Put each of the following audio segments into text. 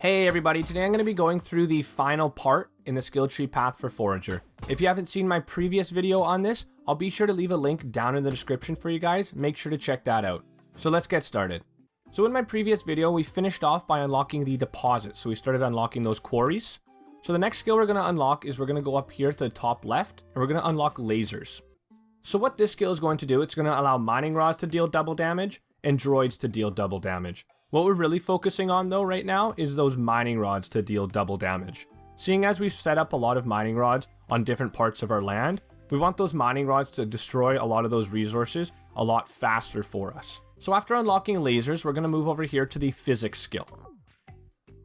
Hey everybody, today I'm going to be going through the final part in the skill tree path for Forager. If you haven't seen my previous video on this, I'll be sure to leave a link down in the description for you guys. Make sure to check that out. So let's get started. So in my previous video, we finished off by unlocking the deposits. So we started unlocking those quarries. So the next skill we're going to unlock is we're going to go up here to the top left and we're going to unlock lasers. So what this skill is going to do, it's going to allow mining rods to deal double damage and droids to deal double damage. What we're really focusing on though right now is those mining rods to deal double damage. Seeing as we've set up a lot of mining rods on different parts of our land, we want those mining rods to destroy a lot of those resources a lot faster for us. So after unlocking lasers, we're going to move over here to the physics skill.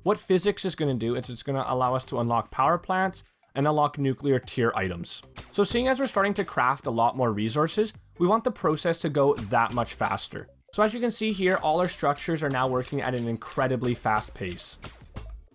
What physics is going to do is it's going to allow us to unlock power plants and unlock nuclear tier items. So seeing as we're starting to craft a lot more resources, we want the process to go that much faster. So as you can see here, all our structures are now working at an incredibly fast pace.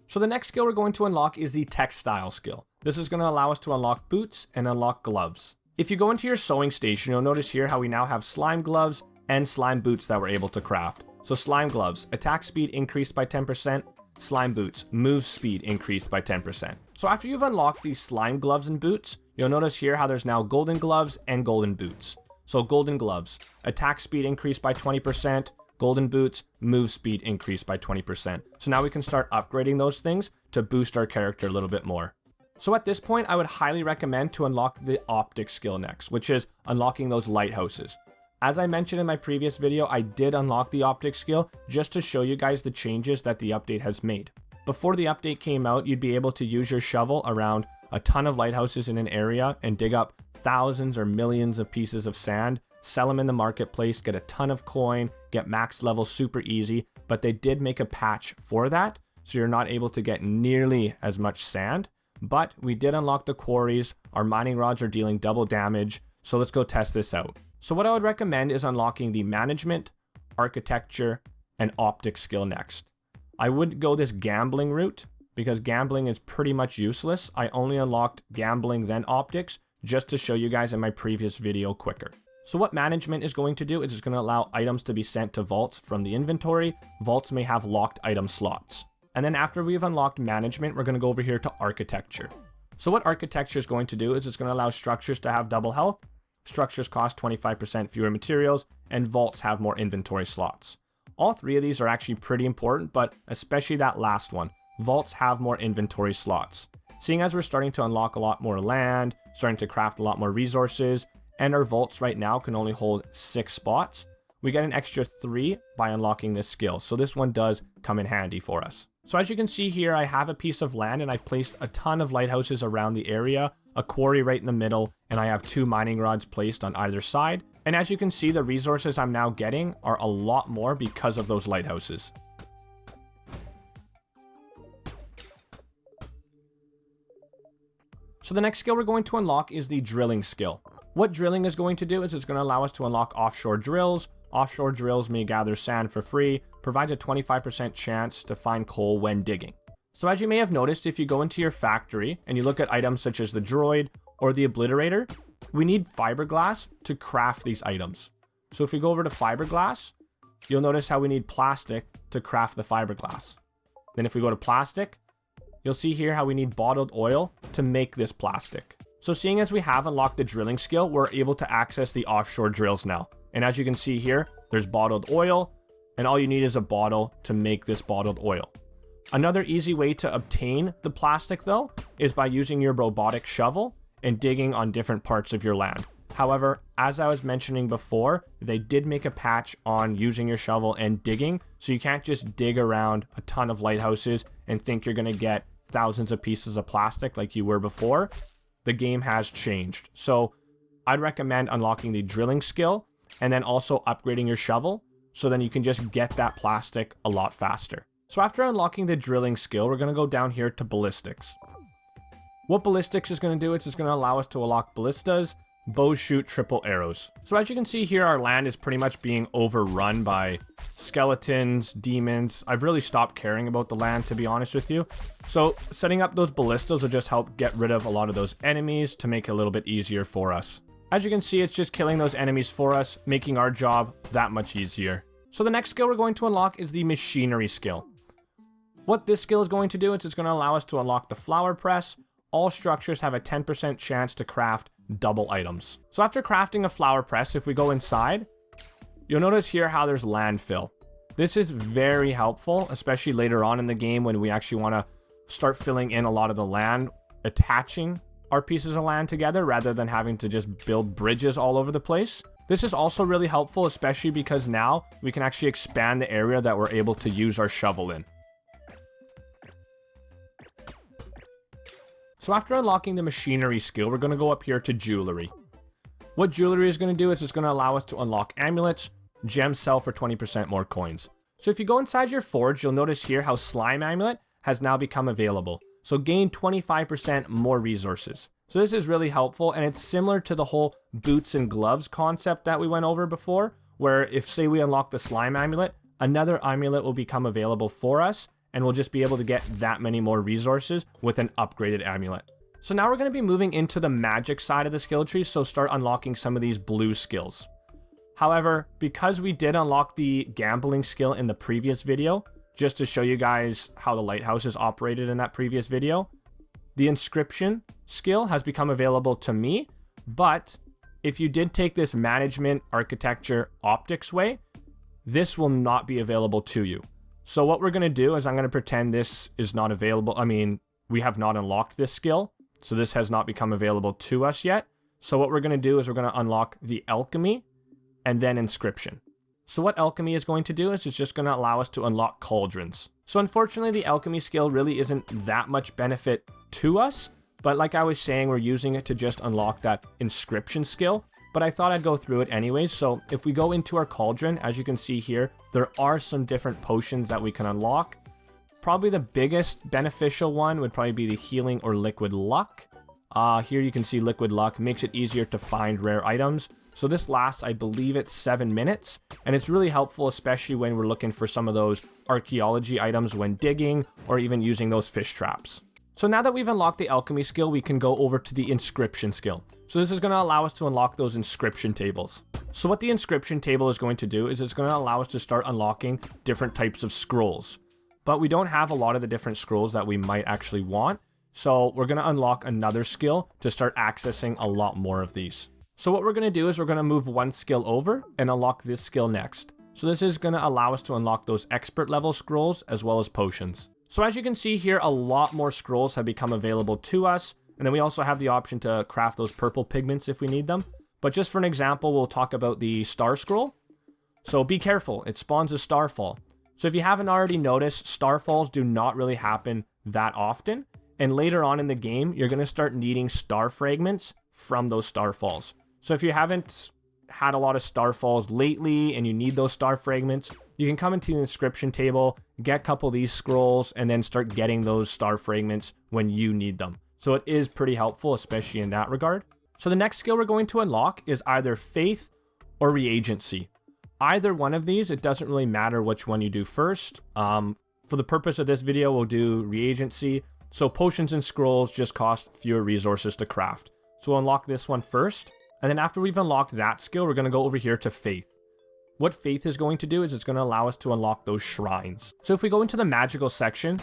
So the next skill we're going to unlock is the textile skill. This is going to allow us to unlock boots and unlock gloves. If you go into your sewing station, you'll notice here how we now have slime gloves and slime boots that we're able to craft. So slime gloves, attack speed increased by 10%, slime boots, move speed increased by 10%. So after you've unlocked these slime gloves and boots, you'll notice here how there's now golden gloves and golden boots. So golden gloves, attack speed increased by 20%, golden boots, move speed increased by 20%. So now we can start upgrading those things to boost our character a little bit more. So at this point, I would highly recommend to unlock the optic skill next, which is unlocking those lighthouses. As I mentioned in my previous video, I did unlock the optic skill just to show you guys the changes that the update has made. Before the update came out, you'd be able to use your shovel around a ton of lighthouses in an area and dig up thousands or millions of pieces of sand, sell them in the marketplace, get a ton of coin, get max level super easy, but they did make a patch for that, so you're not able to get nearly as much sand. But we did unlock the quarries, our mining rods are dealing double damage, so let's go test this out. So what I would recommend is unlocking the management, architecture, and optics skill next. I wouldn't go this gambling route because gambling is pretty much useless. I only unlocked gambling then optics just to show you guys in my previous video quicker. So what management is going to do is it's going to allow items to be sent to vaults from the inventory. Vaults may have locked item slots. And then after we've unlocked management, we're going to go over here to architecture. So what architecture is going to do is it's going to allow structures to have double health, structures cost 25% fewer materials, and vaults have more inventory slots. All three of these are actually pretty important, but especially that last one. Vaults have more inventory slots. Seeing as we're starting to unlock a lot more land, starting to craft a lot more resources, and our vaults right now can only hold 6 spots, we get an extra 3 by unlocking this skill. So this one does come in handy for us. So as you can see here, I have a piece of land and I've placed a ton of lighthouses around the area, a quarry right in the middle, and I have 2 mining rods placed on either side. And as you can see, the resources I'm now getting are a lot more because of those lighthouses. So the next skill we're going to unlock is the drilling skill. What drilling is going to do is it's going to allow us to unlock offshore drills. Offshore drills may gather sand for free, provides a 25% chance to find coal when digging. So as you may have noticed, if you go into your factory and you look at items such as the droid or the obliterator, we need fiberglass to craft these items. So if we go over to fiberglass, you'll notice how we need plastic to craft the fiberglass. Then if we go to plastic, you'll see here how we need bottled oil to make this plastic. So seeing as we have unlocked the drilling skill, we're able to access the offshore drills now. And as you can see here, there's bottled oil, and all you need is a bottle to make this bottled oil. Another easy way to obtain the plastic though, is by using your robotic shovel and digging on different parts of your land. However, as I was mentioning before, they did make a patch on using your shovel and digging, so you can't just dig around a ton of lighthouses and think you're going to get thousands of pieces of plastic like you were before. The game has changed. So I'd recommend unlocking the drilling skill and then also upgrading your shovel so then you can just get that plastic a lot faster. So after unlocking the drilling skill, we're going to go down here to ballistics. What ballistics is going to do is it's going to allow us to unlock ballistas, bows shoot triple arrows. So as you can see here, our land is pretty much being overrun by skeletons, demons. I've really stopped caring about the land, to be honest with you. So setting up those ballistas will just help get rid of a lot of those enemies to make it a little bit easier for us. As you can see, it's just killing those enemies for us, making our job that much easier. So the next skill we're going to unlock is the machinery skill. What this skill is going to do is it's going to allow us to unlock the flower press. All structures have a 10% chance to craft double items. So after crafting a flower press, if we go inside, you'll notice here how there's landfill. This is very helpful, especially later on in the game when we actually want to start filling in a lot of the land, attaching our pieces of land together rather than having to just build bridges all over the place. This is also really helpful, especially because now we can actually expand the area that we're able to use our shovel in. So after unlocking the machinery skill, we're going to go up here to jewelry. What jewelry is going to do is it's going to allow us to unlock amulets. Gems sell for 20% more coins. So if you go inside your forge, you'll notice here how slime amulet has now become available. So gain 25% more resources. So this is really helpful, and it's similar to the whole boots and gloves concept that we went over before, where if say we unlock the slime amulet, another amulet will become available for us, and we'll just be able to get that many more resources with an upgraded amulet. So now we're going to be moving into the magic side of the skill tree, so start unlocking some of these blue skills. However, because we did unlock the gambling skill in the previous video, just to show you guys how the lighthouse is operated in that previous video, the inscription skill has become available to me, but if you did take this management, architecture, optics way, this will not be available to you. So what we're going to do is I'm going to pretend this is not available. I mean, we have not unlocked this skill, so this has not become available to us yet. So what we're going to do is we're going to unlock the alchemy and then inscription. So what alchemy is going to do is it's just going to allow us to unlock cauldrons. So unfortunately, the alchemy skill really isn't that much benefit to us, but like I was saying, we're using it to just unlock that inscription skill, but I thought I'd go through it anyways. So if we go into our cauldron, as you can see here, there are some different potions that we can unlock. Probably the biggest beneficial one would probably be the healing or liquid luck. Here you can see liquid luck makes it easier to find rare items. So this lasts, I believe it's 7 minutes, and it's really helpful, especially when we're looking for some of those archaeology items when digging or even using those fish traps. So now that we've unlocked the alchemy skill, we can go over to the inscription skill. So this is going to allow us to unlock those inscription tables. So what the inscription table is going to do is it's going to allow us to start unlocking different types of scrolls. But we don't have a lot of the different scrolls that we might actually want. So we're going to unlock another skill to start accessing a lot more of these. So what we're going to do is we're going to move one skill over and unlock this skill next. So this is going to allow us to unlock those expert level scrolls as well as potions. So as you can see here, a lot more scrolls have become available to us. And then we also have the option to craft those purple pigments if we need them. But just for an example, we'll talk about the star scroll. So be careful, it spawns a starfall. So if you haven't already noticed, starfalls do not really happen that often. And later on in the game, you're going to start needing star fragments from those starfalls. So if you haven't had a lot of starfalls lately and you need those star fragments, you can come into the inscription table, get a couple of these scrolls, and then start getting those star fragments when you need them. So it is pretty helpful, especially in that regard. So the next skill we're going to unlock is either faith or reagency. Either one of these, it doesn't really matter which one you do first. For the purpose of this video, we'll do reagency. So potions and scrolls just cost fewer resources to craft. So we'll unlock this one first. And then after we've unlocked that skill, we're going to go over here to faith. What faith is going to do is it's going to allow us to unlock those shrines. So if we go into the magical section,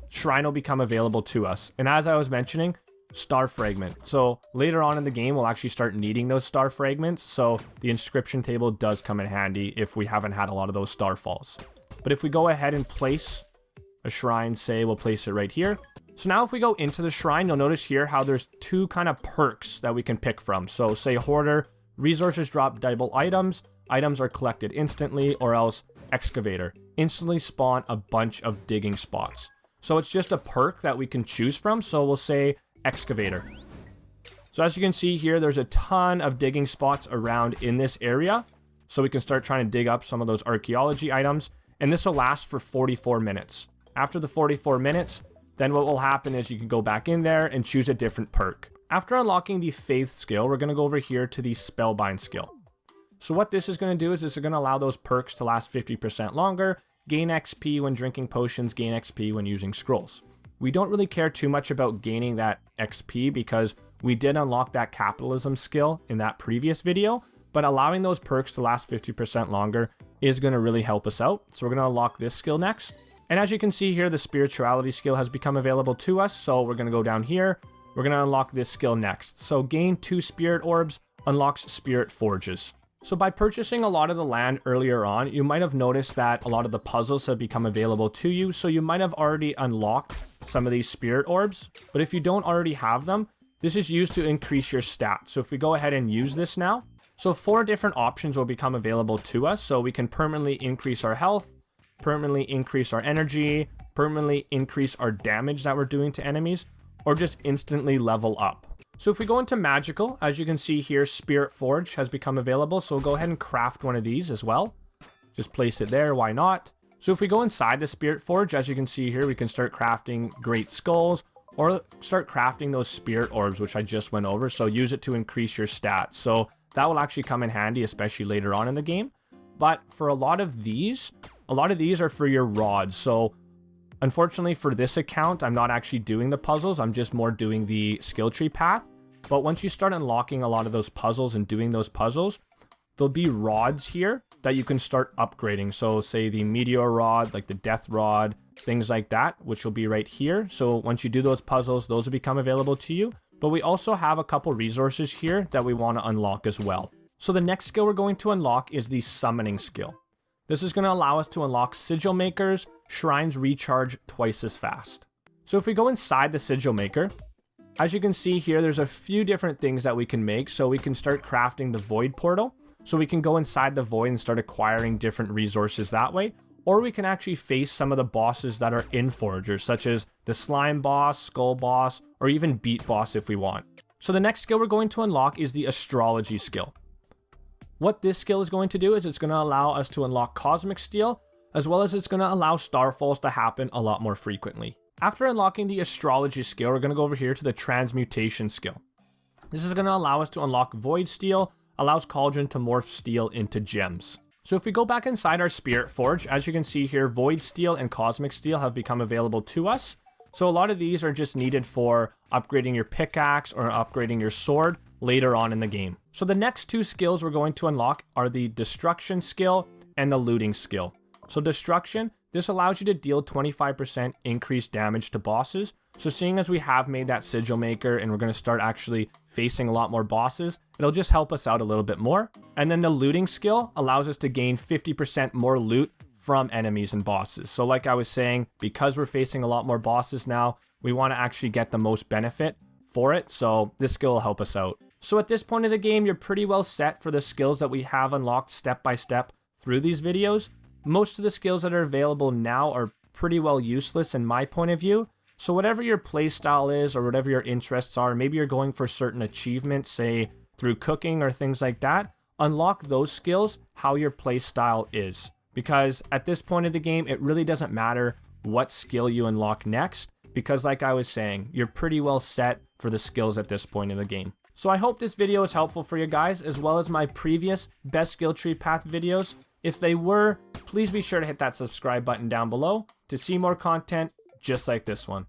shrine will become available to us. And as I was mentioning, star fragment. So later on in the game, we'll actually start needing those star fragments. So the inscription table does come in handy if we haven't had a lot of those star falls. But if we go ahead and place a shrine, say we'll place it right here. So now if we go into the shrine, you'll notice here how there's two kind of perks that we can pick from. So say hoarder, resources drop double items, items are collected instantly, or else excavator, instantly spawn a bunch of digging spots. So it's just a perk that we can choose from. So we'll say excavator. So as you can see here, there's a ton of digging spots around in this area. So we can start trying to dig up some of those archaeology items. And this will last for 44 minutes. After the 44 minutes, then what will happen is you can go back in there and choose a different perk. After unlocking the faith skill, we're going to go over here to the spellbind skill. So what this is going to do is it's going to allow those perks to last 50% longer, gain XP when drinking potions, gain XP when using scrolls. We don't really care too much about gaining that XP because we did unlock that capitalism skill in that previous video, but allowing those perks to last 50% longer is going to really help us out. So we're going to unlock this skill next. And as you can see here, the spirituality skill has become available to us. So we're going to go down here. We're going to unlock this skill next. So gain 2 spirit orbs, unlocks spirit forges. So by purchasing a lot of the land earlier on, you might have noticed that a lot of the puzzles have become available to you. So you might have already unlocked some of these spirit orbs, but if you don't already have them, this is used to increase your stats. So if we go ahead and use this now, so 4 different options will become available to us. So we can permanently increase our health, permanently increase our energy, permanently increase our damage that we're doing to enemies, or just instantly level up. So if we go into magical, as you can see here, Spirit Forge has become available. So we'll go ahead and craft one of these as well. Just place it there, why not? So if we go inside the Spirit Forge, as you can see here, we can start crafting great skulls or start crafting those spirit orbs, which I just went over. So use it to increase your stats. So that will actually come in handy, especially later on in the game. But for a lot of these are for your rods. So unfortunately for this account, I'm not actually doing the puzzles. I'm just more doing the skill tree path. But once you start unlocking a lot of those puzzles and doing those puzzles, there'll be rods here that you can start upgrading. So say the meteor rod, like the death rod, things like that, which will be right here. So once you do those puzzles, those will become available to you. But we also have a couple resources here that we want to unlock as well. So the next skill we're going to unlock is the summoning skill. This is going to allow us to unlock Sigil Makers. Shrines recharge twice as fast. So if we go inside the Sigil Maker, as you can see here, there's a few different things that we can make. So we can start crafting the Void Portal. So we can go inside the Void and start acquiring different resources that way. Or we can actually face some of the bosses that are in Forager, such as the Slime Boss, Skull Boss, or even Beat Boss if we want. So the next skill we're going to unlock is the Astrology skill. What this skill is going to do is it's going to allow us to unlock Cosmic Steel, as well as it's going to allow Starfalls to happen a lot more frequently. After unlocking the Astrology skill, we're going to go over here to the Transmutation skill. This is going to allow us to unlock Void Steel, allows Cauldron to morph steel into gems. So if we go back inside our Spirit Forge, as you can see here, Void Steel and Cosmic Steel have become available to us. So a lot of these are just needed for upgrading your pickaxe or upgrading your sword later on in the game. So the next 2 skills we're going to unlock are the Destruction skill and the Looting skill. So Destruction, this allows you to deal 25% increased damage to bosses. So seeing as we have made that Sigil Maker and we're going to start actually facing a lot more bosses, it'll just help us out a little bit more. And then the Looting skill allows us to gain 50% more loot from enemies and bosses. So like I was saying, because we're facing a lot more bosses now, we want to actually get the most benefit for it. So this skill will help us out. So at this point of the game, you're pretty well set for the skills that we have unlocked step by step through these videos. Most of the skills that are available now are pretty well useless in my point of view. So whatever your playstyle is or whatever your interests are, maybe you're going for certain achievements, say through cooking or things like that, unlock those skills how your playstyle is. Because at this point of the game, it really doesn't matter what skill you unlock next, because like I was saying, you're pretty well set for the skills at this point in the game. So I hope this video is helpful for you guys, as well as my previous best skill tree path videos. If they were, please be sure to hit that subscribe button down below to see more content just like this one.